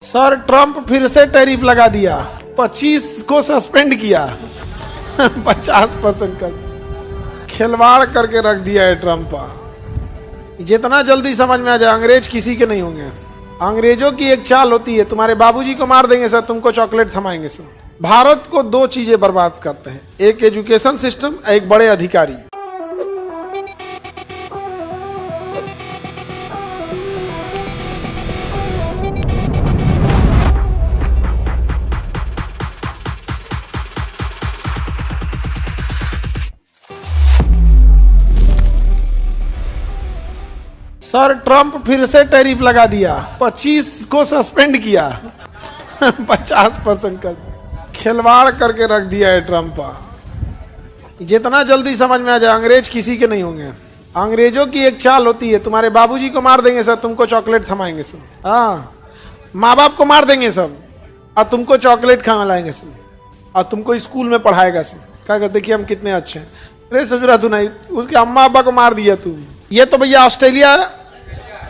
Sir Trump फिर से tariff लगा दिया, 25 को सस्पेंड किया 50% कर खिलवाड़ करके रख दिया है ट्रम्प। जितना जल्दी समझ में आ जाए, अंग्रेज किसी के नहीं होंगे। अंग्रेजों की एक चाल होती है, तुम्हारे बाबूजी को मार देंगे सर, तुमको चॉकलेट थमाएंगे सर। भारत को दो चीजें बर्बाद करते हैं, एक एजुकेशन सिस्टम, एक बड़े अधिकारी। सर ट्रम्प फिर से टैरिफ लगा दिया, 25 को सस्पेंड किया 50% कर खिलवाड़ करके रख दिया है ट्रम्प। जितना जल्दी समझ में आ जाए, अंग्रेज किसी के नहीं होंगे। अंग्रेजों की एक चाल होती है, तुम्हारे बाबूजी को मार देंगे सर, तुमको चॉकलेट थमाएंगे सर। हाँ, माँ बाप को मार देंगे सब और तुमको चॉकलेट खिलाएंगे सर, और तुमको स्कूल में पढ़ाएगा सर। क्या कहते, देखिए हम कितने अच्छे हैं। अरे ससुरा तू नहीं, उसके अम्मा अब्बा को मार दिया तू। ये तो भैया ऑस्ट्रेलिया,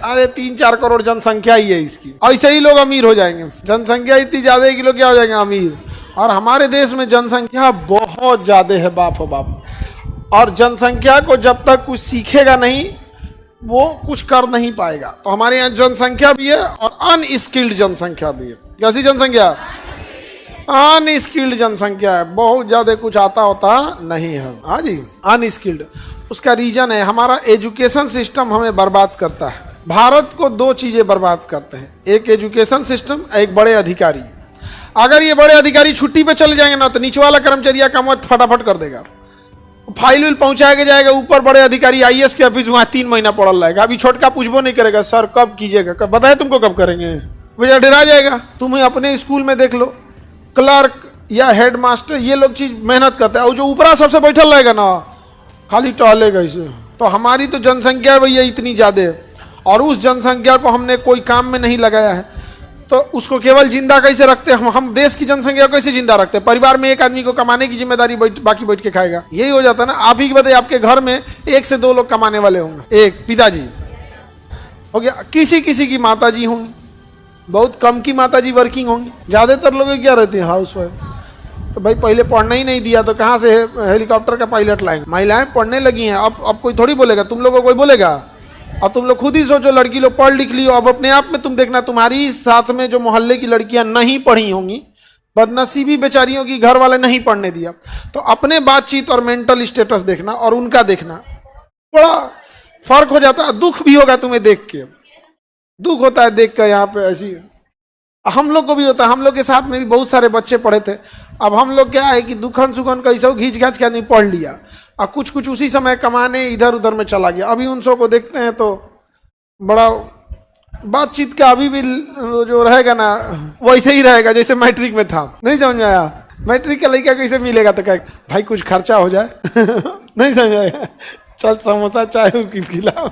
अरे 3-4 करोड़ जनसंख्या ही है इसकी, ऐसे ही लोग अमीर हो जाएंगे। जनसंख्या इतनी ज्यादा है कि लोग क्या हो जाएंगे, अमीर। और हमारे देश में जनसंख्या बहुत ज्यादा है, बाप हो बाप। और जनसंख्या को जब तक कुछ सीखेगा नहीं, वो कुछ कर नहीं पाएगा। तो हमारे यहाँ जनसंख्या भी है और अनस्किल्ड जनसंख्या भी है। कैसी जनसंख्या? अनस्किल्ड जनसंख्या है, बहुत ज्यादा कुछ आता होता नहीं है। हाँ जी, अनस्किल्ड। उसका रीजन है हमारा एजुकेशन सिस्टम हमें बर्बाद करता है। भारत को दो चीजें बर्बाद करते हैं, एक एजुकेशन सिस्टम, एक बड़े अधिकारी। अगर ये बड़े अधिकारी छुट्टी पे चले जाएंगे ना, तो नीचे वाला कर्मचारी काम फटाफट कर देगा, फाइल विल पहुंचाया जाएगा। ऊपर बड़े अधिकारी आईएएस के ऑफिस वहां 3 महीना पड़ल रहेगा। अभी छोटका पूछबो नहीं करेगा, सर कब कीजिएगा, कब बताए तुमको कब करेंगे, भैया डरा जाएगा। तुम्हें अपने स्कूल में देख लो, क्लर्क या हेड मास्टर, ये लोग चीज मेहनत करते हैं, और जो ऊपरा सबसे बैठल रहेगा ना, खाली टहलेगा इसे। तो हमारी तो जनसंख्या भैया इतनी ज्यादा है, और उस जनसंख्या को हमने कोई काम में नहीं लगाया है, तो उसको केवल जिंदा कैसे रखते हैं हम देश की जनसंख्या को कैसे जिंदा रखते हैं? परिवार में एक आदमी को कमाने की जिम्मेदारी, बाकी बैठ के खाएगा, यही हो जाता है ना। आप ही बताइए, आपके घर में 1 से 2 लोग कमाने वाले होंगे, एक पिताजी हो गया, किसी किसी की माता जी होंगी, बहुत कम की माता जी वर्किंग होंगी, ज्यादातर लोग क्या रहते हैं, हाउस वाइफ। तो भाई पहले पढ़ना ही नहीं दिया तो कहाँ से हेलीकॉप्टर का पायलट लाएंगे? महिलाएं पढ़ने लगी हैं, अब कोई थोड़ी बोलेगा, तुम लोगों को कोई बोलेगा? और तुम लोग खुद ही सोचो, लड़की लोग पढ़ लिख लियो, अब अपने आप में तुम देखना, तुम्हारी साथ में जो मोहल्ले की लड़कियां नहीं पढ़ी होंगी, बदनसीबी बेचारियों की घर वाले नहीं पढ़ने दिया, तो अपने बातचीत और मेंटल स्टेटस देखना और उनका देखना, बड़ा फर्क हो जाता है। दुख भी होगा तुम्हें देख के, दुख होता है देख कर। यहाँ पे ऐसी हम लोग को भी होता है, हम लोग के साथ में भी बहुत सारे बच्चे पढ़े थे। अब हम लोग क्या है कि दुखन सुखन कैसे घींच घाच के आदमी पढ़ लिया, और कुछ कुछ उसी समय कमाने इधर उधर में चला गया। अभी उन सबको देखते हैं तो बड़ा बातचीत का अभी भी जो रहेगा ना, वैसे ही रहेगा जैसे मैट्रिक में था। नहीं समझ में आया? मैट्रिक का लड़का कैसे मिलेगा, तो क्या भाई कुछ खर्चा हो जाए नहीं समझ आएगा, चल समोसा चाय खिलाओ।